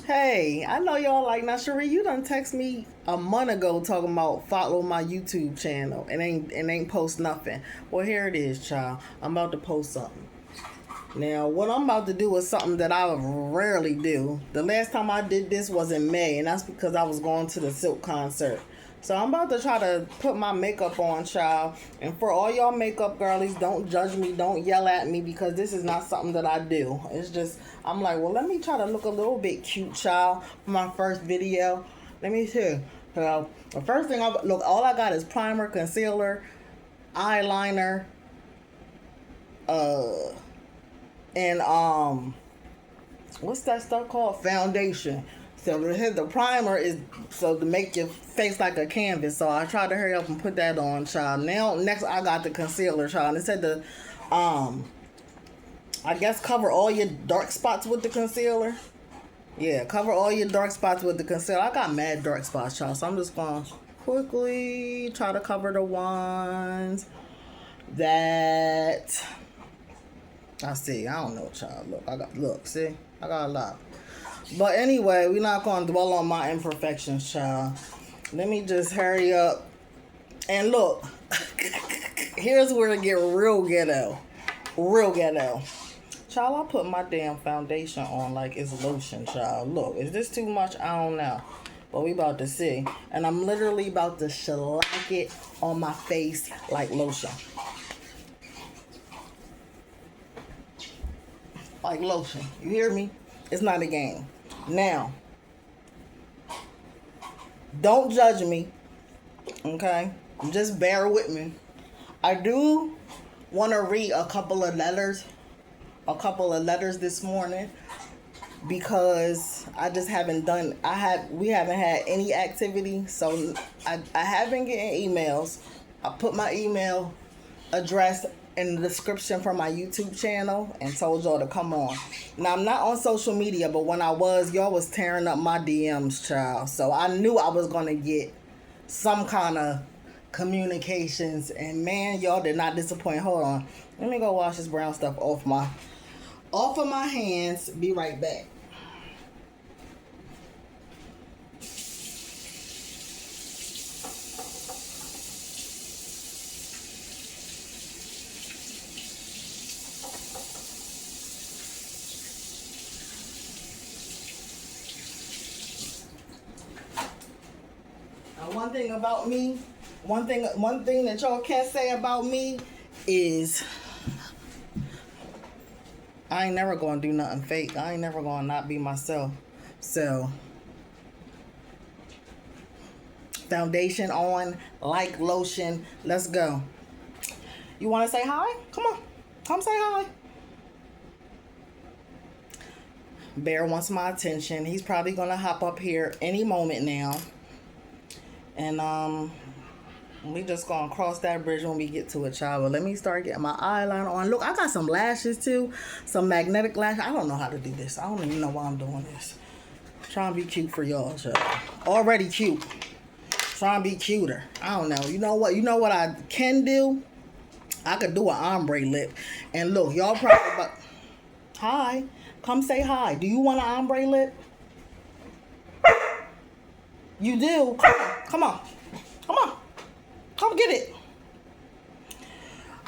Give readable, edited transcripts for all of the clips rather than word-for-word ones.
Hey, I know y'all like, now Cherie, you done text me a month ago talking about follow my YouTube channel and ain't post nothing. Well, here it is, child. I'm about to post something. Now, what I'm about to do is something that I rarely do. The last time I did this was in May, and that's because I was going to the Silk concert. So I'm about to try to put my makeup on, child. And for all y'all makeup girlies, don't judge me, don't yell at me, because this is not something that I do. It's just, I'm like, well, let me try to look a little bit cute, child, for my first video. Let me see. So, the first thing look, all I got is primer, concealer, eyeliner, and what's that stuff called? Foundation. So the primer is so to make your face like a canvas. So I tried to hurry up and put that on, child. Now next I got the concealer, child. It said to I guess cover all your dark spots with the concealer. Yeah, cover all your dark spots with the concealer. I got mad dark spots, child. So I'm just gonna quickly try to cover the ones that I see. I don't know, child. See, I got a lot. But anyway, we're not going to dwell on my imperfections, child. Let me just hurry up. And look, here's where it get real ghetto. Real ghetto. Child, I put my damn foundation on like it's lotion, child. Look, is this too much? I don't know. But we about to see. And I'm literally about to shellac it on my face like lotion. Like lotion. You hear me? It's not a game. Now, don't judge me, okay? Just bear with me. I do want to read a couple of letters this morning because I just haven't done. We haven't had any activity, so I have been getting emails. I put my email address in the description for my YouTube channel and told y'all to come on. Now, I'm not on social media, but when I was, y'all was tearing up my DMs, child. So I knew I was going to get some kind of communications. And man, y'all did not disappoint. Hold on. Let me go wash this brown stuff off of my hands. Be right back. One thing about me, one thing that y'all can't say about me is I ain't never gonna do nothing fake. I ain't never gonna not be myself. So, foundation on, like lotion. Let's go. You want to say hi? Come on, come say hi. Bear wants my attention. He's probably gonna hop up here any moment now. And we just gonna cross that bridge when we get to it, child. But let me start getting my eyeliner on. Look, I got some lashes too, some magnetic lashes. I don't know how to do this. I don't even know why I'm doing this. Trying to be cute for y'all, child. Already cute. Trying to be cuter. I don't know. You know what? You know what I can do? I could do an ombre lip. And look, y'all probably about. Hi, come say hi. Do you want an ombre lip? You do? Come on. Come get it.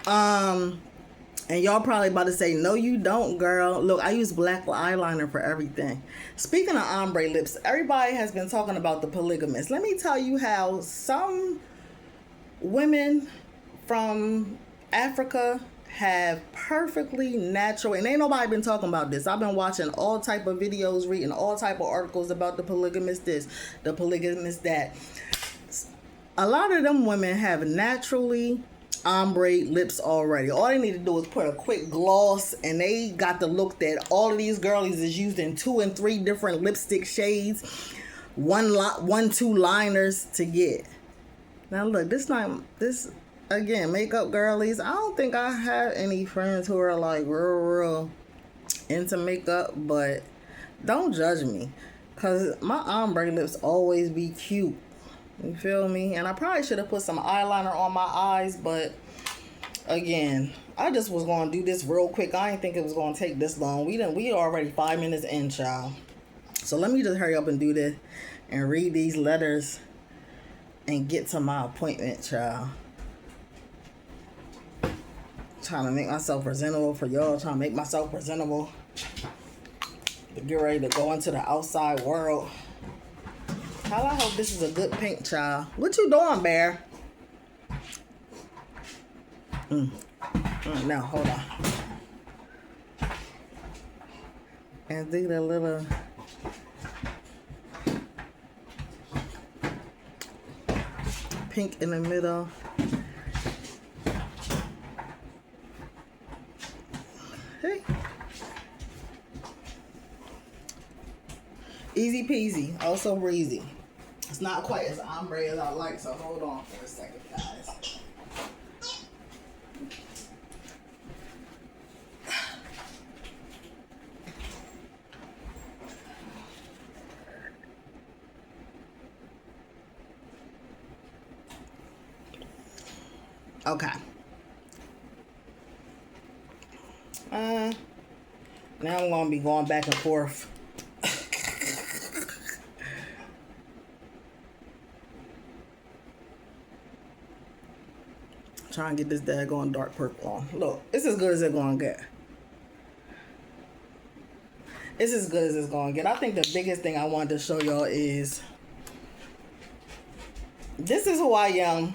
And y'all probably about to say, no, you don't, girl. Look, I use black eyeliner for everything. Speaking of ombre lips, everybody has been talking about the polygamists. Let me tell you how some women from Africa have perfectly natural, and ain't nobody been talking about this. I've been watching all type of videos, reading all type of articles about the polygamist this, the polygamist that. A lot of them women have naturally ombre lips already. All they need to do is put a quick gloss, and they got the look that all of these girlies is using 2 and 3 different lipstick shades, two liners to get. Now look, this again, makeup girlies. I don't think I have any friends who are like real into makeup, but don't judge me, cause my ombre lips always be cute. You feel me? And I probably should have put some eyeliner on my eyes, but again, I just was going to do this real quick. I didn't think it was going to take this long. We already 5 minutes in, child. So let me just hurry up and do this and read these letters and get to my appointment, child. Trying to make myself presentable for y'all. Trying to make myself presentable to get ready to go into the outside world. How I hope this is a good pink, child. What you doing, Bear? Now, hold on. And do the little... pink in the middle. Hey. Easy peasy, also breezy. It's not quite as ombre as I like, so hold on for a second, guys. Okay. Now I'm gonna be going back and forth. Trying to get this daggone dark purple on. Look, it's as good as it's gonna get. It's as good as it's gonna get. I think the biggest thing I wanted to show y'all is this is who I am.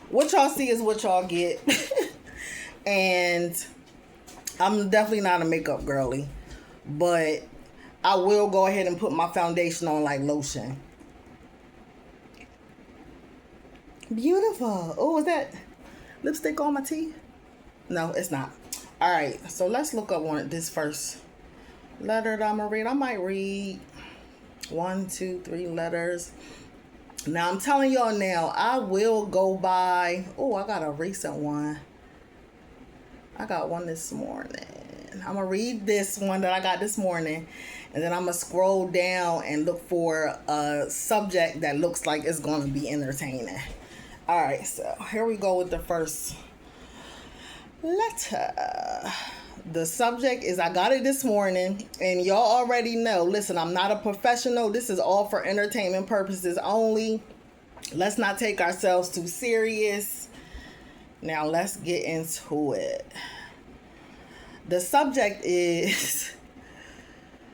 What y'all see is what y'all get. And I'm definitely not a makeup girly, but I will go ahead and put my foundation on like lotion. Beautiful. Oh, is that lipstick on my teeth? No, it's not. All right, so let's look up this first letter that I'm gonna read. I might read 1, 2, 3 letters. Now, I'm telling y'all now, I will go by... Oh, I got a recent one. I got one this morning. I'm going to read this one that I got this morning. And then I'm going to scroll down and look for a subject that looks like it's going to be entertaining. All right, so here we go with the first letter. The subject is, I got it this morning, and y'all already know, listen, I'm not a professional. This is all for entertainment purposes only. Let's not take ourselves too serious. Now let's get into it. The subject is,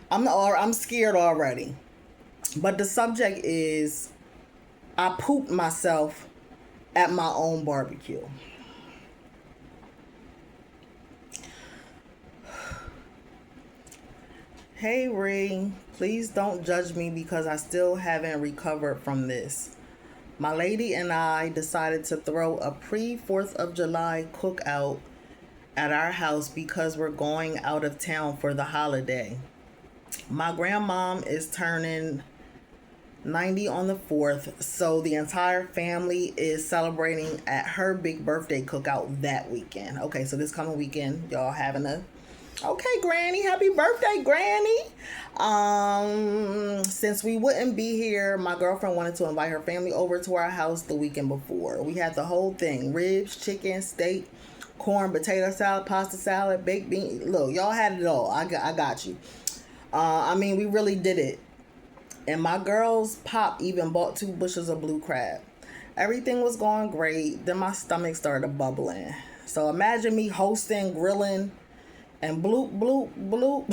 I'm scared already. But the subject is, I pooped myself at my own barbecue. Hey Ree, please don't judge me because I still haven't recovered from this. My lady and I decided to throw a pre-4th of July cookout at our house because we're going out of town for the holiday. My grandmom is turning 90 on the 4th, so the entire family is celebrating at her big birthday cookout that weekend. Okay, so this coming weekend, y'all having a... Okay, Granny. Happy birthday, Granny. Since we wouldn't be here, my girlfriend wanted to invite her family over to our house the weekend before. We had the whole thing. Ribs, chicken, steak, corn, potato salad, pasta salad, baked beans. Look, y'all had it all. I got you. I mean, we really did it. And my girl's pop even bought 2 bushels of blue crab. Everything was going great. Then my stomach started bubbling. So imagine me hosting, grilling, and bloop, bloop, bloop.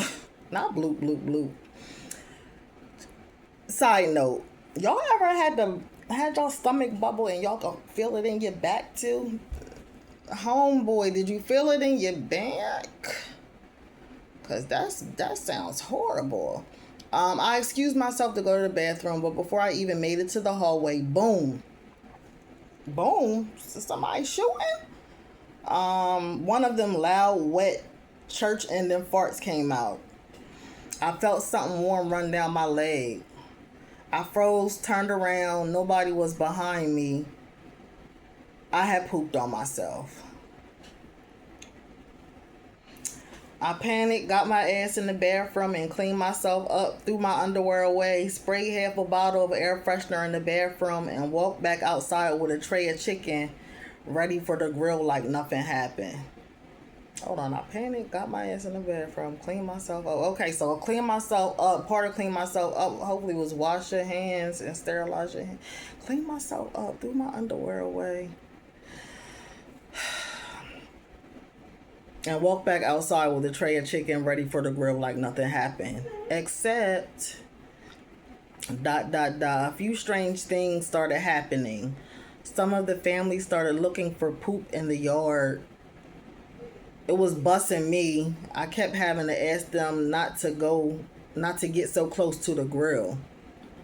Not bloop, bloop, bloop. Side note. Y'all ever had y'all stomach bubble and y'all can feel it in your back too? Homeboy, did you feel it in your back? Because that sounds horrible. I excused myself to go to the bathroom, but before I even made it to the hallway, boom. Boom? Somebody shooting? One of them loud, wet church ending farts came out. I felt something warm run down my leg. I froze, turned around. Nobody was behind me. I had pooped on myself. I panicked, got my ass in the bathroom and cleaned myself up, threw my underwear away, sprayed half a bottle of air freshener in the bathroom, and walked back outside with a tray of chicken ready for the grill like nothing happened. Hold on, I panicked, got my ass in the bathroom, clean myself up. Okay, so clean myself up. Part of clean myself up hopefully was wash your hands and sterilize your hands. Clean myself up, threw my underwear away. And walk back outside with a tray of chicken ready for the grill like nothing happened. Except, ... A few strange things started happening. Some of the family started looking for poop in the yard. It was bussing me. I kept having to ask them not to get so close to the grill.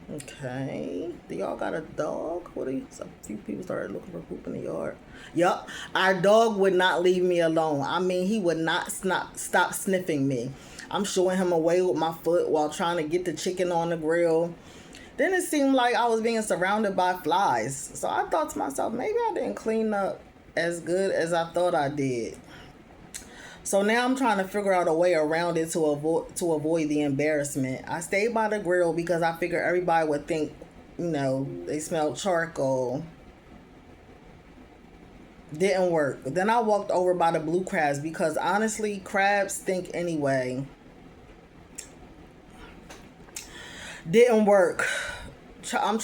Okay. Do y'all got a dog? A few people started looking for poop in the yard. Yup. Our dog would not leave me alone. I mean, he would not stop sniffing me. I'm showing him away with my foot while trying to get the chicken on the grill. Then it seemed like I was being surrounded by flies. So I thought to myself, maybe I didn't clean up as good as I thought I did. So now I'm trying to figure out a way around it to avoid the embarrassment. I stayed by the grill because I figured everybody would think, they smelled charcoal. Didn't work. Then I walked over by the blue crabs because honestly, crabs stink anyway. Didn't work. I'm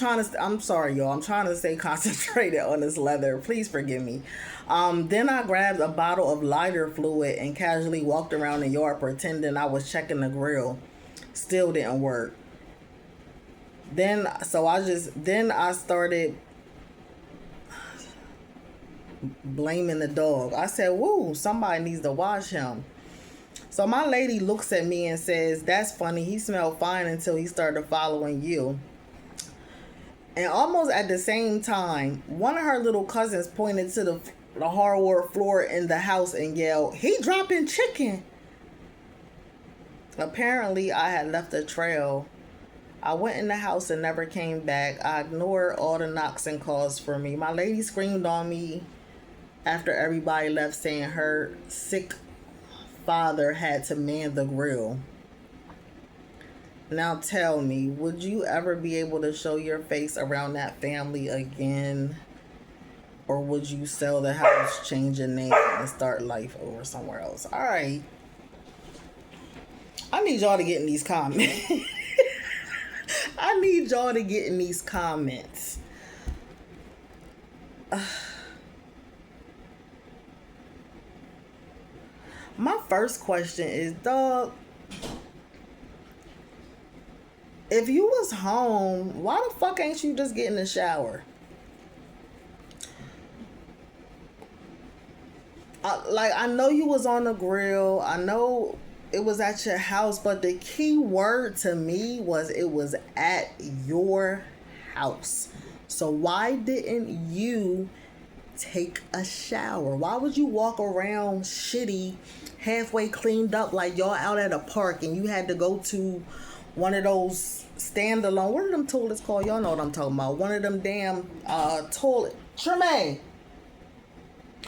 sorry, y'all. I'm trying to stay concentrated on this leather. Please forgive me. Then I grabbed a bottle of lighter fluid and casually walked around the yard pretending I was checking the grill. Still didn't work. Then I started blaming the dog. I said, "Woo, somebody needs to wash him." So my lady looks at me and says, "That's funny. He smelled fine until he started following you." And almost at the same time, one of her little cousins pointed to the hardwood floor in the house and yelled, "He dropping chicken." Apparently, I had left a trail. I went in the house and never came back. I ignored all the knocks and calls for me. My lady screamed on me after everybody left, saying her sick father had to man the grill. Now tell me, would you ever be able to show your face around that family again? Or would you sell the house, change your name, and start life over somewhere else? All right. I need y'all to get in these comments. I need y'all to get in these comments. My first question is, dog, if you was home, why the fuck ain't you just get in the shower? I know you was on the grill. I know it was at your house, but the key word to me was it was at your house. So why didn't you take a shower? Why would you walk around shitty, halfway cleaned up like y'all out at a park and you had to go to one of those standalone, what are them toilets called? Y'all know what I'm talking about. One of them damn toilet. Tremaine.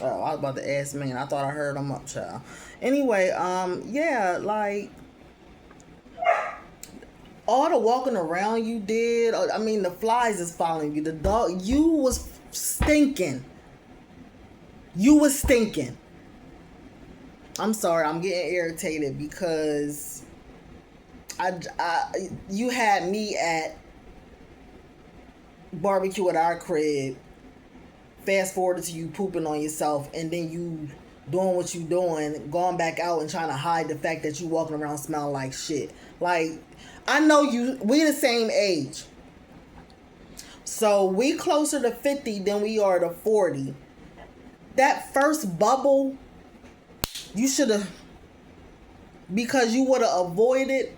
Oh, I was about to ask, man. I thought I heard him up, child. Anyway, yeah, like all the walking around you did. I mean, the flies is following you. The dog, you was stinking. You was stinking. I'm sorry, I'm getting irritated because you had me at barbecue at our crib. Fast forward to you pooping on yourself, and then you doing what you doing, going back out and trying to hide the fact that you walking around smelling like shit. Like, I know we the same age. So we closer to 50 than we are to 40. That first bubble, you should have, because you would have avoided,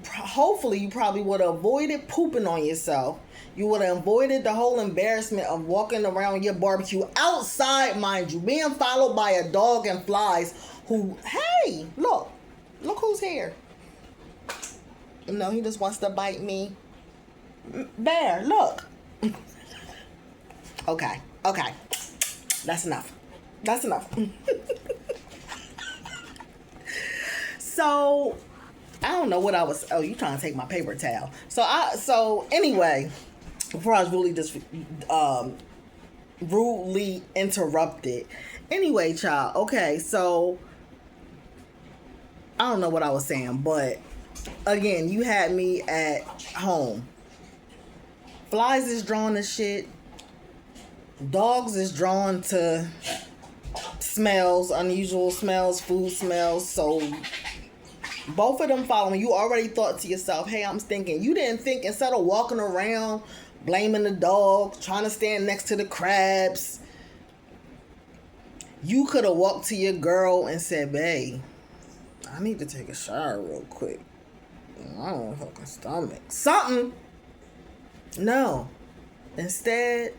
hopefully you probably would have avoided pooping on yourself. You would have avoided the whole embarrassment of walking around your barbecue outside, mind you, being followed by a dog and flies who, hey, look who's here. No, he just wants to bite me. Bear, look. Okay. That's enough. So, I don't know what I was, oh, you trying to take my paper towel. So anyway, before I was really just rudely interrupted. Anyway, child. Okay, so I don't know what I was saying, but again, you had me at home. Flies is drawn to shit. Dogs is drawn to smells, unusual smells, food smells. So both of them following, you already thought to yourself, hey, I'm thinking. You didn't think, instead of walking around blaming the dog, trying to stand next to the crabs, you could have walked to your girl and said, babe, I need to take a shower real quick. I don't have a fucking stomach. Something. No. Instead,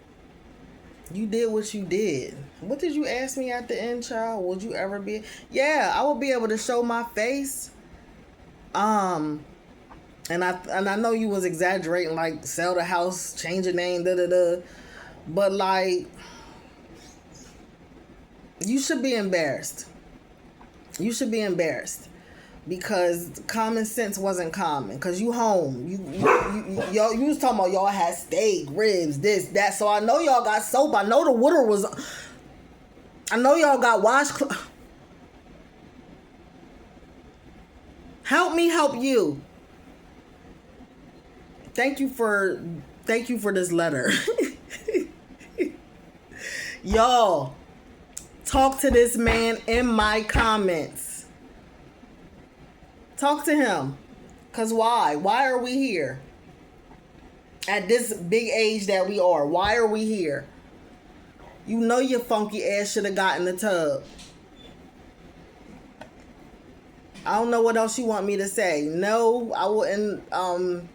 you did what you did. What did you ask me at the end, child? Would you ever be? Yeah, I would be able to show my face. And I know you was exaggerating, like sell the house, change your name, but like, you should be embarrassed. You should be embarrassed because common sense wasn't common. Cause you home, you was talking about y'all had steak, ribs, this, that. So I know y'all got soap. I know the water was. I know y'all got washcloth. Help me help you. Thank you for this letter. Y'all, talk to this man in my comments. Talk to him. Cause why? Why are we here? At this big age that we are. Why are we here? You know your funky ass should have got in the tub. I don't know what else you want me to say. No, I wouldn't.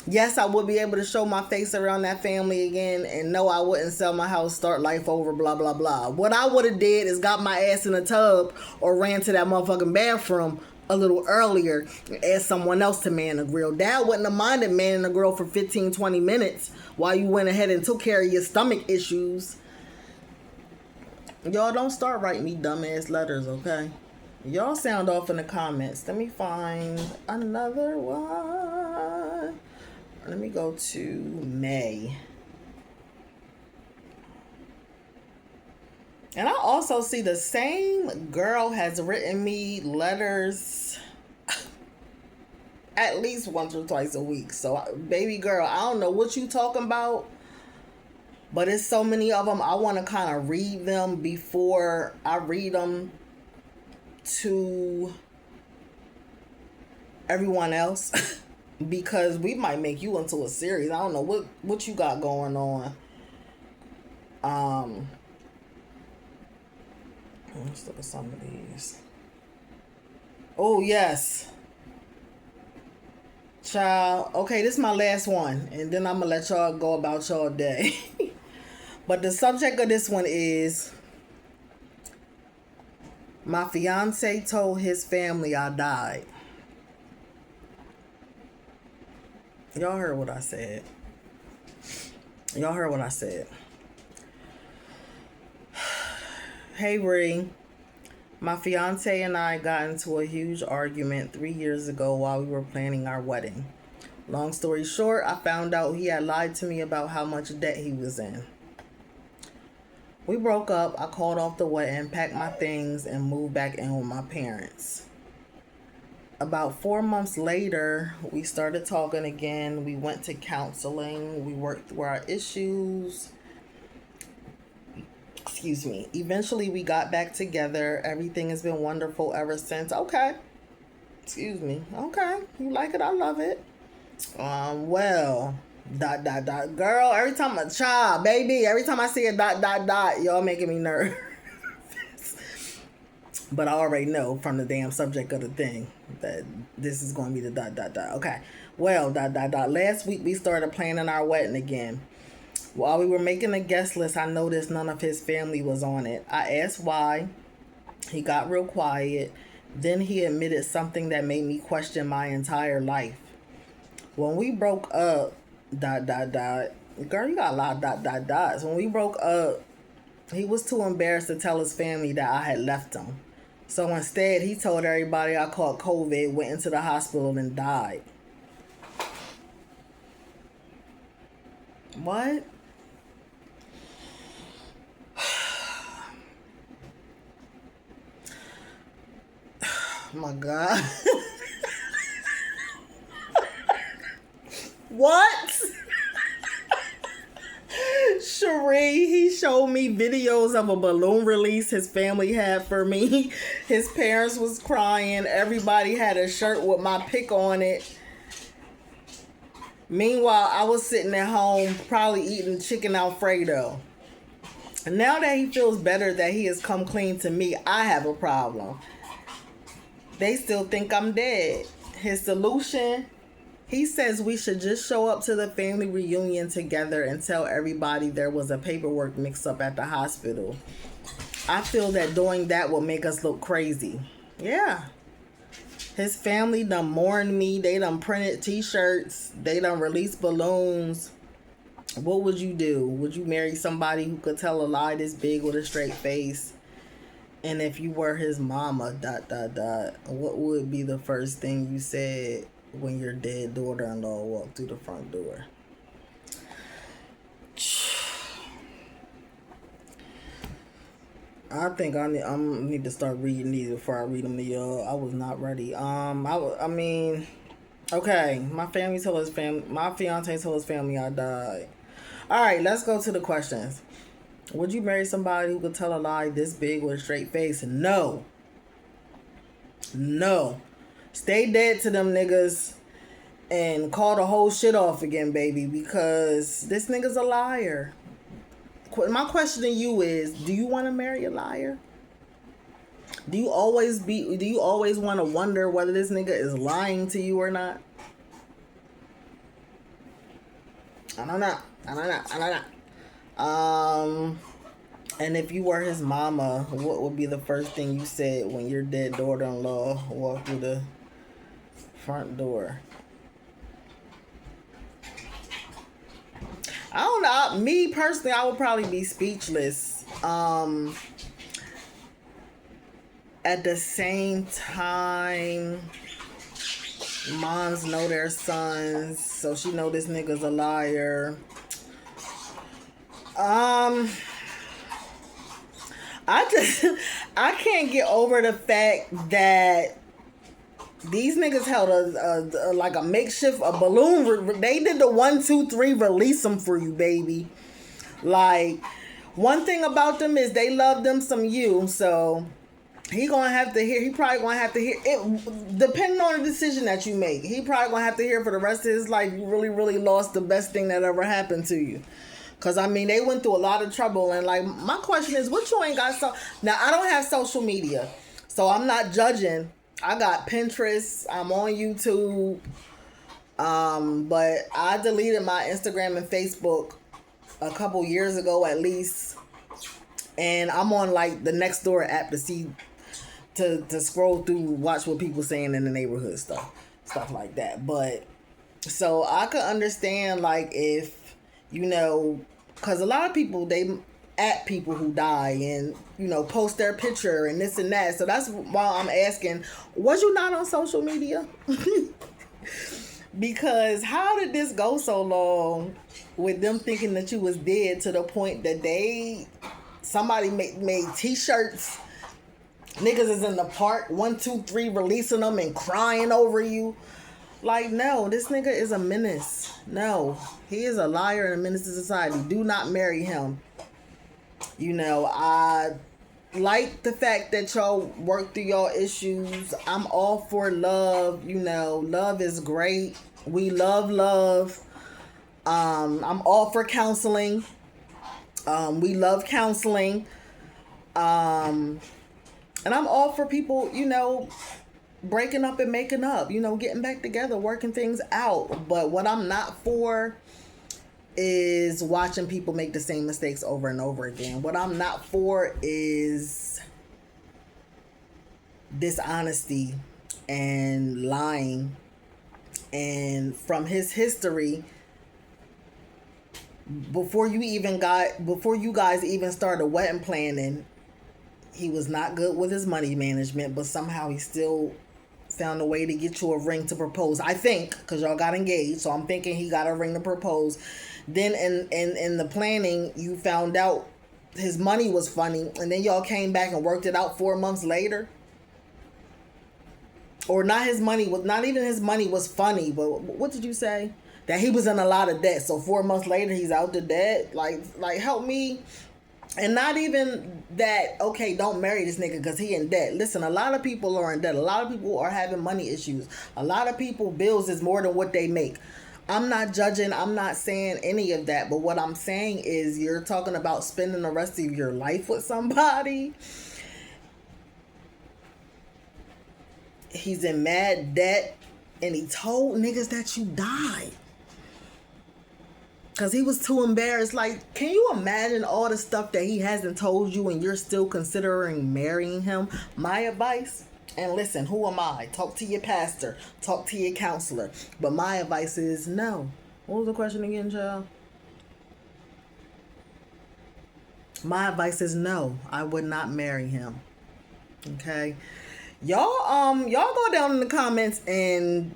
Yes, I would be able to show my face around that family again. And no, I wouldn't sell my house, start life over, blah, blah, blah. What I would have did is got my ass in the tub or ran to that motherfucking bathroom a little earlier and asked someone else to man the grill. Dad wouldn't have minded manning the grill for 15, 20 minutes while you went ahead and took care of your stomach issues. Y'all don't start writing me dumbass letters, okay? Y'all sound off in the comments. Let me find another one. Let me go to May. And I also see the same girl has written me letters at least once or twice a week. So, baby girl, I don't know what you talking about, but it's so many of them. I want to kind of read them before I read them to everyone else. Because we might make you into a series. I don't know what you got going on. Let's look at some of these. Oh, yes. Child. Okay, this is my last one. And then I'm going to let y'all go about y'all day. But the subject of this one is, my fiance told his family I died. Y'all heard what I said. Y'all heard what I said. Hey, Ree. My fiance and I got into a huge argument 3 years ago while we were planning our wedding. Long story short, I found out he had lied to me about how much debt he was in. We broke up. I called off the wedding, packed my things, and moved back in with my parents. About 4 months later, we started talking again. We went to counseling. We worked through our issues. Excuse me. Eventually, we got back together. Everything has been wonderful ever since. Okay. Excuse me. Okay. You like it? I love it. Well, ... Girl, every time a child, baby, every time I see a ... y'all making me nervous. But I already know from the damn subject of the thing that this is going to be the ... Okay. Well, ... Last week we started planning our wedding again. While we were making the guest list, I noticed none of his family was on it. I asked why. He got real quiet. Then he admitted something that made me question my entire life. When we broke up, ... Girl, you got a lot of ... dots. When we broke up, he was too embarrassed to tell his family that I had left him. So instead, he told everybody I caught COVID, went into the hospital, and died. What? My my God. What? Cherie, he showed me videos of a balloon release his family had for me. His parents was crying. Everybody had a shirt with my pic on it. Meanwhile, I was sitting at home probably eating chicken Alfredo. Now that he feels better that he has come clean to me, I have a problem. They still think I'm dead. His solution, he says we should just show up to the family reunion together and tell everybody there was a paperwork mix-up at the hospital. I feel that doing that will make us look crazy. Yeah. His family done mourned me. They done printed t-shirts. They done released balloons. What would you do? Would you marry somebody who could tell a lie this big with a straight face? And if you were his mama, ... what would be the first thing you said when your dead daughter-in-law walked through the front door? I think I need to start reading these before I read them to y'all. I was not ready. I mean, okay. My fiance told his family I died. All right, let's go to the questions. Would you marry somebody who could tell a lie this big with a straight face? No. No. Stay dead to them niggas and call the whole shit off again, baby, because this nigga's a liar. My question to you is, do you want to marry a liar? Do you always want to wonder whether this nigga is lying to you or not? I don't know. And if you were his mama, what would be the first thing you said when your dead daughter-in-law walked through the front door? I don't know. Me personally, I would probably be speechless. At the same time, moms know their sons, so she know this nigga's a liar. I can't get over the fact that these niggas held a makeshift balloon. They did the 1, 2, 3 release them for you, baby. Like, one thing about them is they love them some you. So he probably gonna have to hear it, depending on the decision that you make. He probably gonna have to hear for the rest of his life you really, really lost the best thing that ever happened to you. Because, I mean, they went through a lot of trouble. And, like, my question is, what you ain't got? Now, I don't have social media, so I'm not judging. I got Pinterest. I'm on YouTube. But I deleted my Instagram and Facebook a couple years ago at least. And I'm on, like, the Nextdoor app to scroll through, watch what people saying in the neighborhood, stuff like that. But, so I could understand, like, if, you know, because a lot of people, they at people who die and, you know, post their picture and this and that. So that's why I'm asking, was you not on social media? Because how did this go so long with them thinking that you was dead to the point that somebody made t-shirts, niggas is in the park, 1, 2, 3 releasing them and crying over you. Like, no, this nigga is a menace. No, he is a liar and a menace to society. Do not marry him. You know, I like the fact that y'all work through y'all issues. I'm all for love. You know, love is great. We love. I'm all for counseling. We love counseling. And I'm all for people, you know, breaking up and making up, you know, getting back together, working things out. But what I'm not for is watching people make the same mistakes over and over again. What I'm not for is dishonesty and lying. And from his history, before you guys even started wedding planning, he was not good with his money management, but somehow he still found a way to get you a ring to propose. I think, because y'all got engaged, so I'm thinking he got a ring to propose. Then in the planning, you found out his money was funny, and then y'all came back and worked it out 4 months later. or not his money was not even his money was funny, but what did you say? That he was in a lot of debt. So 4 months later he's out the debt. Like help me. And not even that, okay, don't marry this nigga because he in debt. Listen, a lot of people are in debt. A lot of people are having money issues. A lot of people bills is more than what they make. I'm not judging. I'm not saying any of that. But what I'm saying is you're talking about spending the rest of your life with somebody. He's in mad debt. And he told niggas that you died. Because he was too embarrassed. Like, can you imagine all the stuff that he hasn't told you and you're still considering marrying him? My advice, and listen, who am I? Talk to your pastor. Talk to your counselor. But my advice is no. What was the question again, child? My advice is no. I would not marry him. Okay? Y'all go down in the comments and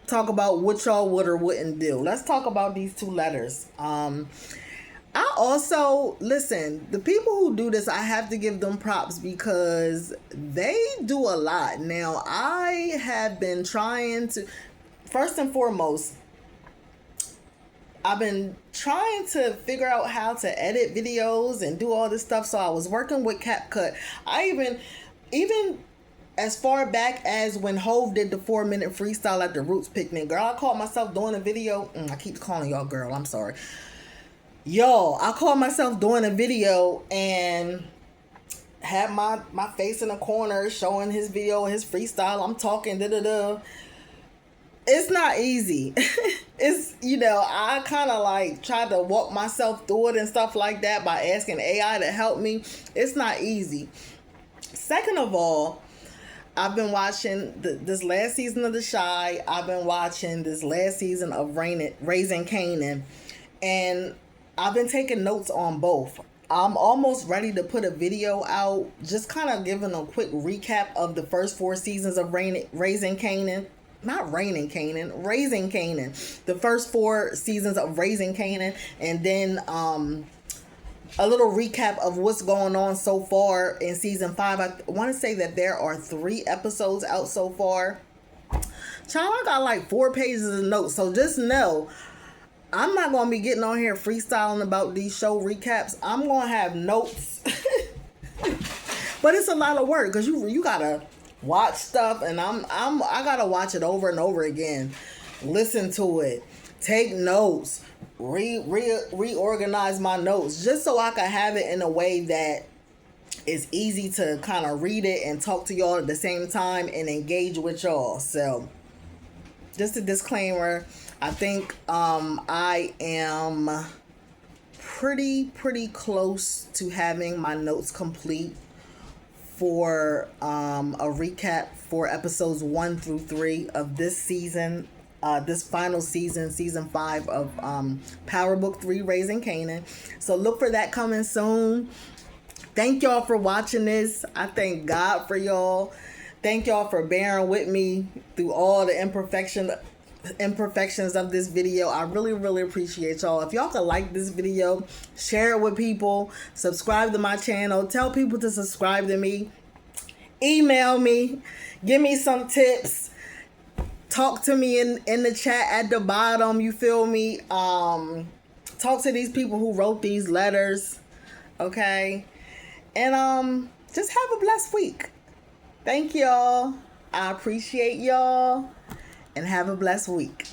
talk about what y'all would or wouldn't do. Let's talk about these 2 letters. I also, listen, the people who do this, I have to give them props because they do a lot. Now, I have been trying to, first and foremost, I've been trying to figure out how to edit videos and do all this stuff. So I was working with CapCut. I even as far back as when Hove did the 4-minute freestyle at the Roots picnic, girl, I caught myself doing a video. I keep calling y'all girl. I'm sorry. Y'all, I caught myself doing a video and had my face in a corner showing his video, his freestyle. I'm talking, da-da-da. It's not easy. It's, I kind of like tried to walk myself through it and stuff like that by asking AI to help me. It's not easy. Second of all, I've been watching this last season of The Chi. I've been watching this last season of Raising Kanan. And I've been taking notes on both. I'm almost ready to put a video out, just kind of giving a quick recap of the first 4 seasons of Raising Kanan. Not Raining Kanan, Raising Kanan. The first 4 seasons of Raising Kanan. And then a little recap of what's going on so far in season 5. I want to say that there are 3 episodes out so far. Child, I got like 4 pages of notes. So just know, I'm not going to be getting on here freestyling about these show recaps. I'm going to have notes. But it's a lot of work because you got to watch stuff, and I got to watch it over and over again. Listen to it. Take notes. Reorganize my notes just so I can have it in a way that is easy to kind of read it and talk to y'all at the same time and engage with y'all. So just a disclaimer, I think I am pretty close to having my notes complete for a recap for episodes 1 through 3 of this season. This final season 5 of Power Book 3, Raising Kanan. So look for that coming soon. Thank y'all for watching this. I thank God for y'all. Thank y'all for bearing with me through all the imperfections of this video. I really appreciate y'all. If y'all could like this video, share it with people, subscribe to my channel, tell people to subscribe to me, email me, give me some tips. Talk to me in the chat at the bottom. You feel me? Talk to these people who wrote these letters. Okay? And just have a blessed week. Thank y'all. I appreciate y'all. And have a blessed week.